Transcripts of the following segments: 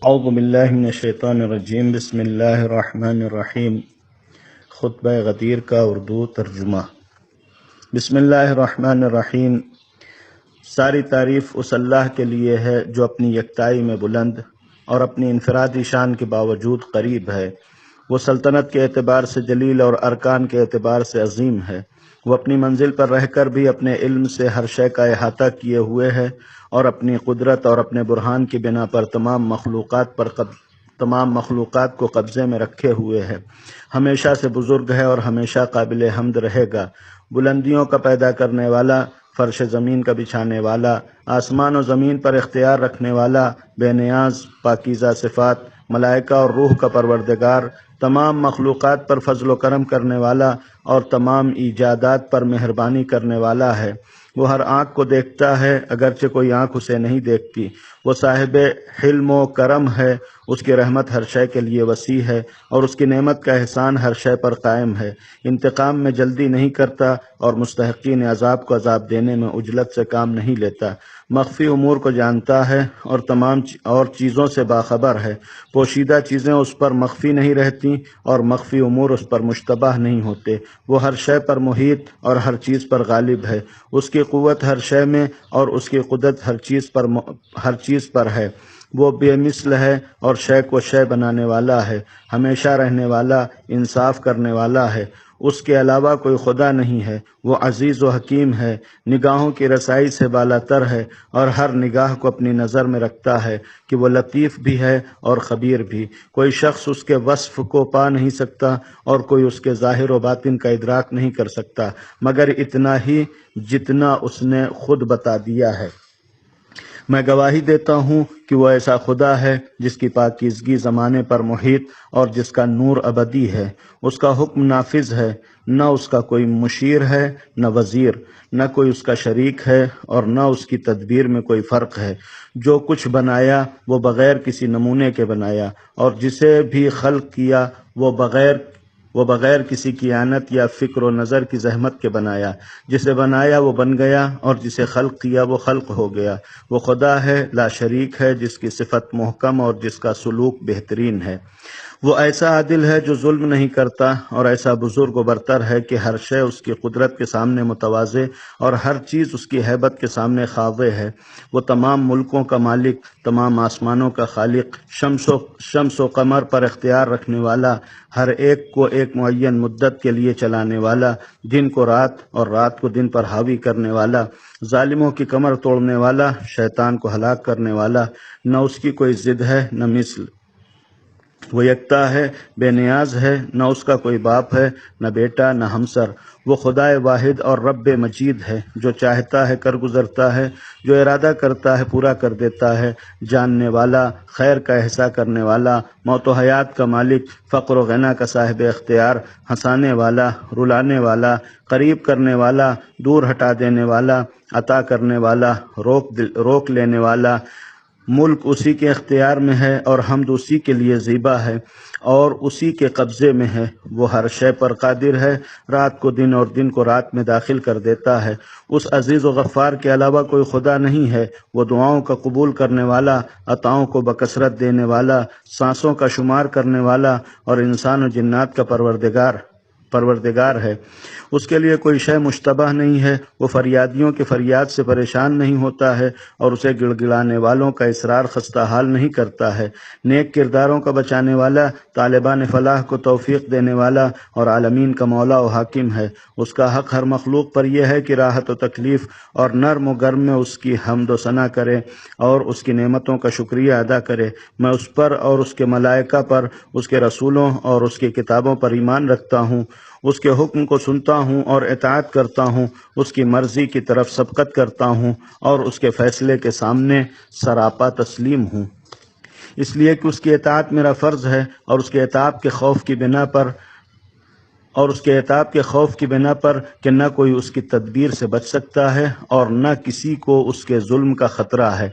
اعوذ باللہ من الشیطان الرجیم، بسم اللہ الرحمن الرحیم۔ خطبہ غدیر کا اردو ترجمہ۔ بسم اللہ الرحمن الرحیم۔ ساری تعریف اس اللہ کے لیے ہے جو اپنی یکتائی میں بلند اور اپنی انفرادی شان کے باوجود قریب ہے۔ وہ سلطنت کے اعتبار سے جلیل اور ارکان کے اعتبار سے عظیم ہے۔ وہ اپنی منزل پر رہ کر بھی اپنے علم سے ہر شے کا احاطہ کیے ہوئے ہے اور اپنی قدرت اور اپنے برہان کی بنا پر تمام مخلوقات کو قبضے میں رکھے ہوئے ہے۔ ہمیشہ سے بزرگ ہے اور ہمیشہ قابل حمد رہے گا۔ بلندیوں کا پیدا کرنے والا، فرش زمین کا بچھانے والا، آسمان و زمین پر اختیار رکھنے والا، بے نیاز، پاکیزہ صفات، ملائکہ اور روح کا پروردگار، تمام مخلوقات پر فضل و کرم کرنے والا اور تمام ایجادات پر مہربانی کرنے والا ہے۔ وہ ہر آنکھ کو دیکھتا ہے اگرچہ کوئی آنکھ اسے نہیں دیکھتی۔ وہ صاحب حلم و کرم ہے، اس کی رحمت ہر شے کے لیے وسیع ہے اور اس کی نعمت کا احسان ہر شے پر قائم ہے۔ انتقام میں جلدی نہیں کرتا اور مستحقین عذاب کو عذاب دینے میں عجلت سے کام نہیں لیتا۔ مخفی امور کو جانتا ہے اور تمام چیزوں سے باخبر ہے۔ پوشیدہ چیزیں اس پر مخفی نہیں رہتی اور مخفی امور اس پر مشتبہ نہیں ہوتے۔ وہ ہر شے پر محیط اور ہر چیز پر غالب ہے۔ اس کی قوت ہر شے میں اور اس کی قدرت ہر چیز پر ہے۔ وہ بے مثل ہے اور شے کو شے بنانے والا ہے، ہمیشہ رہنے والا، انصاف کرنے والا ہے۔ اس کے علاوہ کوئی خدا نہیں ہے۔ وہ عزیز و حکیم ہے، نگاہوں کی رسائی سے بالا تر ہے اور ہر نگاہ کو اپنی نظر میں رکھتا ہے کہ وہ لطیف بھی ہے اور خبیر بھی۔ کوئی شخص اس کے وصف کو پا نہیں سکتا اور کوئی اس کے ظاہر و باطن کا ادراک نہیں کر سکتا مگر اتنا ہی جتنا اس نے خود بتا دیا ہے۔ میں گواہی دیتا ہوں کہ وہ ایسا خدا ہے جس کی پاکیزگی زمانے پر محیط اور جس کا نور ابدی ہے۔ اس کا حکم نافذ ہے، نہ اس کا کوئی مشیر ہے نہ وزیر، نہ کوئی اس کا شریک ہے اور نہ اس کی تدبیر میں کوئی فرق ہے۔ جو کچھ بنایا وہ بغیر کسی نمونے کے بنایا اور جسے بھی خلق کیا وہ بغیر کسی کی اعانت یا فکر و نظر کی زحمت کے بنایا۔ جسے بنایا وہ بن گیا اور جسے خلق کیا وہ خلق ہو گیا۔ وہ خدا ہے، لا شریک ہے، جس کی صفت محکم اور جس کا سلوک بہترین ہے۔ وہ ایسا عادل ہے جو ظلم نہیں کرتا اور ایسا بزرگ و برتر ہے کہ ہر شے اس کی قدرت کے سامنے متواضع اور ہر چیز اس کی ہیبت کے سامنے خاضع ہے۔ وہ تمام ملکوں کا مالک، تمام آسمانوں کا خالق، شمس و قمر پر اختیار رکھنے والا، ہر ایک کو ایک معین مدت کے لیے چلانے والا، دن کو رات اور رات کو دن پر حاوی کرنے والا، ظالموں کی کمر توڑنے والا، شیطان کو ہلاک کرنے والا، نہ اس کی کوئی ضد ہے نہ مثل۔ وہ یکتا ہے، بے نیاز ہے، نہ اس کا کوئی باپ ہے، نہ بیٹا، نہ ہمسر۔ وہ خدائے واحد اور رب مجید ہے، جو چاہتا ہے کر گزرتا ہے، جو ارادہ کرتا ہے پورا کر دیتا ہے، جاننے والا، خیر کا احسا کرنے والا، موت و حیات کا مالک، فقر و غنا کا صاحب اختیار، ہنسانے والا، رلانے والا، قریب کرنے والا، دور ہٹا دینے والا، عطا کرنے والا، روک لینے والا۔ ملک اسی کے اختیار میں ہے اور حمد اسی کے لیے زیبا ہے اور اسی کے قبضے میں ہے۔ وہ ہر شے پر قادر ہے، رات کو دن اور دن کو رات میں داخل کر دیتا ہے۔ اس عزیز و غفار کے علاوہ کوئی خدا نہیں ہے۔ وہ دعاؤں کا قبول کرنے والا، عطاؤں کو بکثرت دینے والا، سانسوں کا شمار کرنے والا اور انسان و جنات کا پروردگار ہے۔ اس کے لیے کوئی شے مشتبہ نہیں ہے۔ وہ فریادیوں کے فریاد سے پریشان نہیں ہوتا ہے اور اسے گڑ گڑانے والوں کا اصرار خستہ حال نہیں کرتا ہے۔ نیک کرداروں کا بچانے والا، طالبان فلاح کو توفیق دینے والا اور عالمین کا مولا و حاکم ہے۔ اس کا حق ہر مخلوق پر یہ ہے کہ راحت و تکلیف اور نرم و گرم میں اس کی حمد و ثنا کرے اور اس کی نعمتوں کا شکریہ ادا کرے۔ میں اس پر اور اس کے ملائکہ پر، اس کے رسولوں اور اس کی کتابوں پر ایمان رکھتا ہوں۔ اس کے حکم کو سنتا ہوں اور اطاعت کرتا ہوں، اس کی مرضی کی طرف سبقت کرتا ہوں اور اس کے فیصلے کے سامنے سراپا تسلیم ہوں، اس لیے کہ اس کی اطاعت میرا فرض ہے اور اس کے عتاب کے خوف کی بنا پر کہ نہ کوئی اس کی تدبیر سے بچ سکتا ہے اور نہ کسی کو اس کے ظلم کا خطرہ ہے۔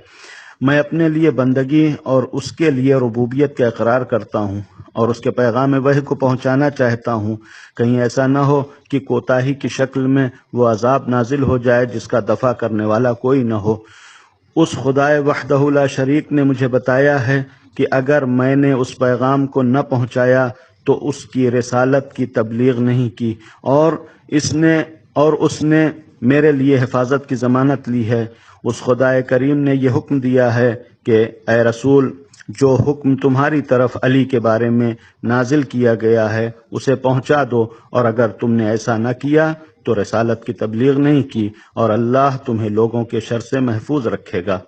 میں اپنے لیے بندگی اور اس کے لیے ربوبیت کا اقرار کرتا ہوں اور اس کے پیغام وحی کو پہنچانا چاہتا ہوں۔ کہیں ایسا نہ ہو کہ کوتاہی کی شکل میں وہ عذاب نازل ہو جائے جس کا دفع کرنے والا کوئی نہ ہو۔ اس خدائے وحدہ لا شریک نے مجھے بتایا ہے کہ اگر میں نے اس پیغام کو نہ پہنچایا تو اس کی رسالت کی تبلیغ نہیں کی، اور اس نے میرے لیے حفاظت کی ضمانت لی ہے۔ اس خدا کریم نے یہ حکم دیا ہے کہ اے رسول، جو حکم تمہاری طرف علی کے بارے میں نازل کیا گیا ہے اسے پہنچا دو، اور اگر تم نے ایسا نہ کیا تو رسالت کی تبلیغ نہیں کی، اور اللہ تمہیں لوگوں کے شر سے محفوظ رکھے گا۔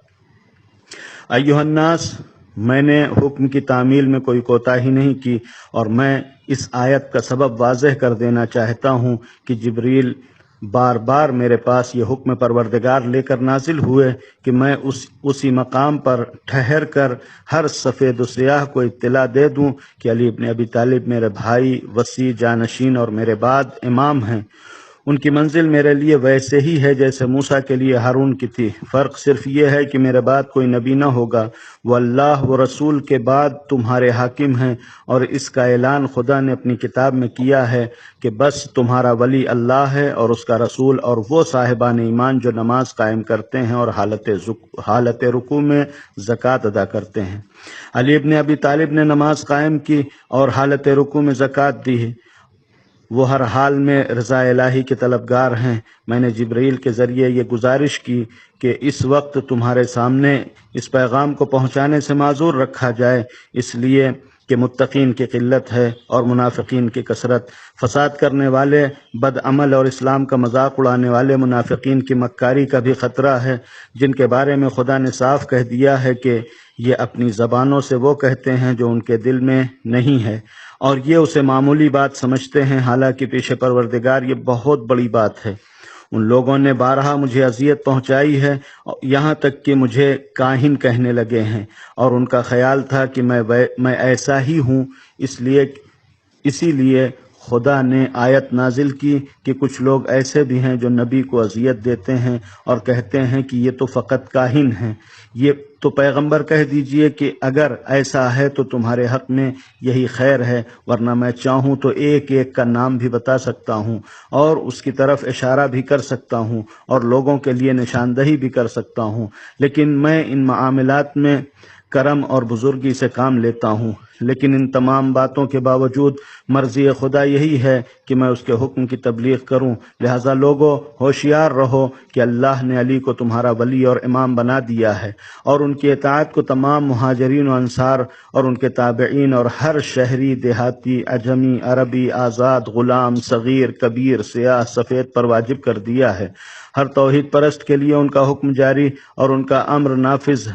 ایھا الناس، میں نے حکم کی تعمیل میں کوئی کوتاہی نہیں کی، اور میں اس آیت کا سبب واضح کر دینا چاہتا ہوں کہ جبریل بار بار میرے پاس یہ حکم پروردگار لے کر نازل ہوئے کہ میں اسی مقام پر ٹھہر کر ہر سفید و سیاہ کو اطلاع دے دوں کہ علی ابن ابی طالب میرے بھائی، وصی، جانشین اور میرے بعد امام ہیں۔ ان کی منزل میرے لیے ویسے ہی ہے جیسے موسیٰ کے لیے ہارون کی تھی، فرق صرف یہ ہے کہ میرے بعد کوئی نبی نہ ہوگا۔ وہ اللہ و رسول کے بعد تمہارے حاکم ہیں، اور اس کا اعلان خدا نے اپنی کتاب میں کیا ہے کہ بس تمہارا ولی اللہ ہے اور اس کا رسول، اور وہ صاحبان ایمان جو نماز قائم کرتے ہیں اور حالت رکوع میں زکوٰۃ ادا کرتے ہیں۔ علی ابن ابی طالب نے نماز قائم کی اور حالت رکوع میں زکوٰۃ دی ہے۔ وہ ہر حال میں رضا الہی کے طلبگار ہیں۔ میں نے جبرائیل کے ذریعے یہ گزارش کی کہ اس وقت تمہارے سامنے اس پیغام کو پہنچانے سے معذور رکھا جائے، اس لیے کہ متقین کی قلت ہے اور منافقین کی کثرت۔ فساد کرنے والے، بد عمل اور اسلام کا مذاق اڑانے والے منافقین کی مکاری کا بھی خطرہ ہے، جن کے بارے میں خدا نے صاف کہہ دیا ہے کہ یہ اپنی زبانوں سے وہ کہتے ہیں جو ان کے دل میں نہیں ہے، اور یہ اسے معمولی بات سمجھتے ہیں، حالانکہ پیش پروردگار یہ بہت بڑی بات ہے۔ ان لوگوں نے بارہا مجھے اذیت پہنچائی ہے، یہاں تک کہ مجھے کاہن کہنے لگے ہیں، اور ان کا خیال تھا کہ میں ایسا ہی ہوں۔ اسی لیے خدا نے آیت نازل کی کہ کچھ لوگ ایسے بھی ہیں جو نبی کو اذیت دیتے ہیں اور کہتے ہیں کہ یہ تو فقط کاہن ہیں۔ یہ تو پیغمبر کہہ دیجئے کہ اگر ایسا ہے تو تمہارے حق میں یہی خیر ہے، ورنہ میں چاہوں تو ایک ایک کا نام بھی بتا سکتا ہوں، اور اس کی طرف اشارہ بھی کر سکتا ہوں، اور لوگوں کے لیے نشاندہی بھی کر سکتا ہوں، لیکن میں ان معاملات میں کرم اور بزرگی سے کام لیتا ہوں۔ لیکن ان تمام باتوں کے باوجود مرضی خدا یہی ہے کہ میں اس کے حکم کی تبلیغ کروں، لہٰذا لوگو ہوشیار رہو کہ اللہ نے علی کو تمہارا ولی اور امام بنا دیا ہے، اور ان کی اطاعت کو تمام مہاجرین و انصار اور ان کے تابعین اور ہر شہری، دیہاتی، عجمی، عربی، آزاد، غلام، صغیر، کبیر، سیاہ، سفید پر واجب کر دیا ہے۔ ہر توحید پرست کے لیے ان کا حکم جاری اور ان کا امر نافذ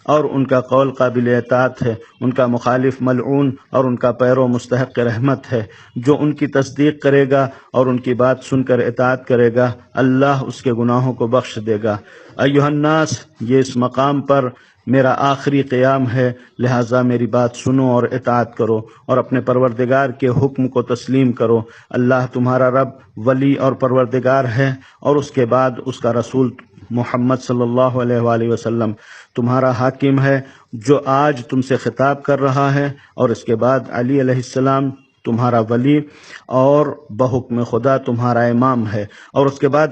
اور ان کا قول قابل اطاعت ہے، ان کا مخالف ملعون اور ان کا پیرو مستحق رحمت ہے۔ جو ان کی تصدیق کرے گا اور ان کی بات سن کر اطاعت کرے گا، اللہ اس کے گناہوں کو بخش دے گا۔ ایھا الناس، یہ اس مقام پر میرا آخری قیام ہے، لہٰذا میری بات سنو اور اطاعت کرو اور اپنے پروردگار کے حکم کو تسلیم کرو۔ اللہ تمہارا رب، ولی اور پروردگار ہے، اور اس کے بعد اس کا رسول محمد صلی اللہ علیہ وآلہ وسلم تمہارا حاکم ہے، جو آج تم سے خطاب کر رہا ہے، اور اس کے بعد علی علیہ السلام تمہارا ولی اور بحکم خدا تمہارا امام ہے، اور اس کے بعد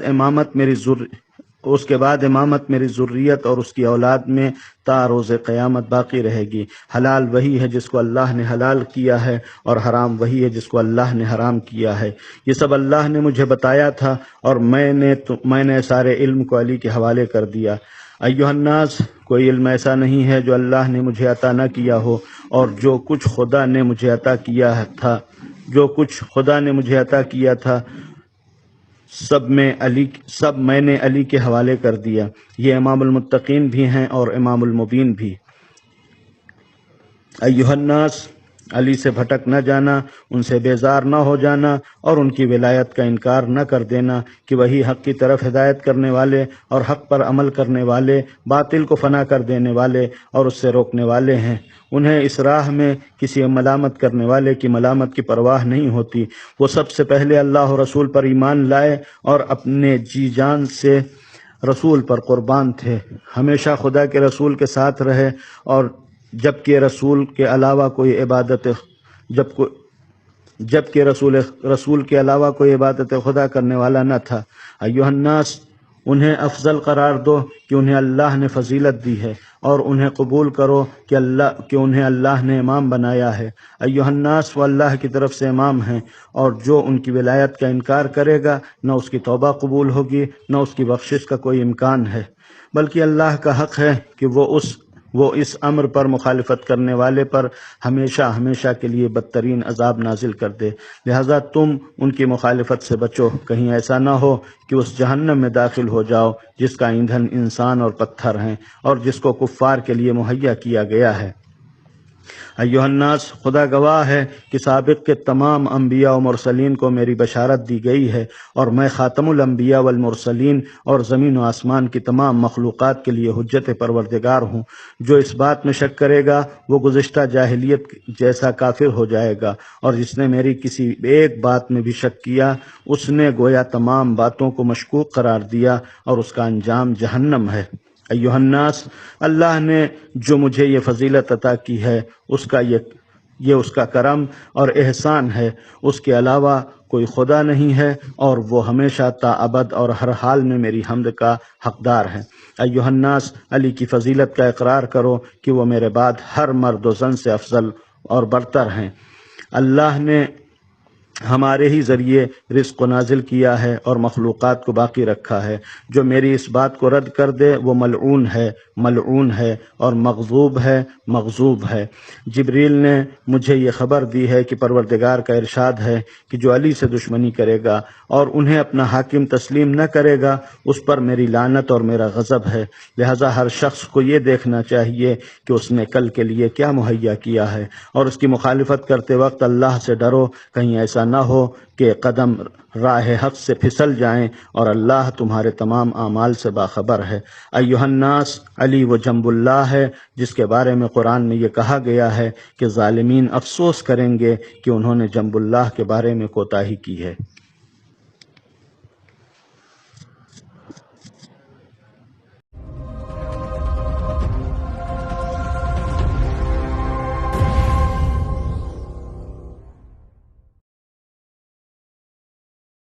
امامت میری ذریت اور اس کی اولاد میں تا روز قیامت باقی رہے گی۔ حلال وہی ہے جس کو اللہ نے حلال کیا ہے، اور حرام وہی ہے جس کو اللہ نے حرام کیا ہے۔ یہ سب اللہ نے مجھے بتایا تھا، اور میں نے سارے علم کو علی کے حوالے کر دیا۔ ایھا الناس، کوئی علم ایسا نہیں ہے جو اللہ نے مجھے عطا نہ کیا ہو، اور جو کچھ خدا نے مجھے عطا کیا تھا سب میں نے علی کے حوالے کر دیا۔ یہ امام المتقین بھی ہیں اور امام المبین بھی۔ ایھا الناس، علی سے بھٹک نہ جانا، ان سے بیزار نہ ہو جانا، اور ان کی ولایت کا انکار نہ کر دینا کہ وہی حق کی طرف ہدایت کرنے والے اور حق پر عمل کرنے والے، باطل کو فنا کر دینے والے اور اس سے روکنے والے ہیں۔ انہیں اس راہ میں کسی ملامت کرنے والے کی ملامت کی پرواہ نہیں ہوتی۔ وہ سب سے پہلے اللہ و رسول پر ایمان لائے اور اپنے جی جان سے رسول پر قربان تھے، ہمیشہ خدا کے رسول کے ساتھ رہے، اور جبکہ رسول کے علاوہ کوئی عبادت خدا کرنے والا نہ تھا۔ ایھا الناس، انہیں افضل قرار دو کہ انہیں اللہ نے فضیلت دی ہے، اور انہیں قبول کرو کہ انہیں اللہ نے امام بنایا ہے۔ ایھا الناس، وہ اللہ کی طرف سے امام ہیں، اور جو ان کی ولایت کا انکار کرے گا نہ اس کی توبہ قبول ہوگی نہ اس کی بخشش کا کوئی امکان ہے، بلکہ اللہ کا حق ہے کہ وہ اس امر پر مخالفت کرنے والے پر ہمیشہ ہمیشہ کے لیے بدترین عذاب نازل کر دے۔ لہذا تم ان کی مخالفت سے بچو، کہیں ایسا نہ ہو کہ اس جہنم میں داخل ہو جاؤ جس کا ایندھن انسان اور پتھر ہیں، اور جس کو کفار کے لیے مہیا کیا گیا ہے۔ ایھا الناس، خدا گواہ ہے کہ سابق کے تمام انبیاء و مرسلین کو میری بشارت دی گئی ہے، اور میں خاتم الانبیاء والمرسلین اور زمین و آسمان کی تمام مخلوقات کے لیے حجت پروردگار ہوں۔ جو اس بات میں شک کرے گا وہ گزشتہ جاہلیت جیسا کافر ہو جائے گا، اور جس نے میری کسی ایک بات میں بھی شک کیا اس نے گویا تمام باتوں کو مشکوک قرار دیا، اور اس کا انجام جہنم ہے۔ ایھا الناس، اللہ نے جو مجھے یہ فضیلت عطا کی ہے اس کا کرم اور احسان ہے، اس کے علاوہ کوئی خدا نہیں ہے، اور وہ ہمیشہ تا ابد اور ہر حال میں میری حمد کا حقدار ہے۔ ایھا الناس، علی کی فضیلت کا اقرار کرو کہ وہ میرے بعد ہر مرد و زن سے افضل اور برتر ہیں۔ اللہ نے ہمارے ہی ذریعے رزق کو نازل کیا ہے اور مخلوقات کو باقی رکھا ہے۔ جو میری اس بات کو رد کر دے وہ ملعون ہے اور مغضوب ہے۔ جبریل نے مجھے یہ خبر دی ہے کہ پروردگار کا ارشاد ہے کہ جو علی سے دشمنی کرے گا اور انہیں اپنا حاکم تسلیم نہ کرے گا اس پر میری لعنت اور میرا غضب ہے۔ لہذا ہر شخص کو یہ دیکھنا چاہیے کہ اس نے کل کے لیے کیا مہیا کیا ہے، اور اس کی مخالفت کرتے وقت اللہ سے ڈرو، کہیں ایسا نہ ہو کہ قدم راہ حق سے پھسل جائیں، اور اللہ تمہارے تمام اعمال سے باخبر ہے۔ ایھا الناس، علی وہ جنب اللہ ہے جس کے بارے میں قرآن میں یہ کہا گیا ہے کہ ظالمین افسوس کریں گے کہ انہوں نے جنب اللہ کے بارے میں کوتاہی کی ہے۔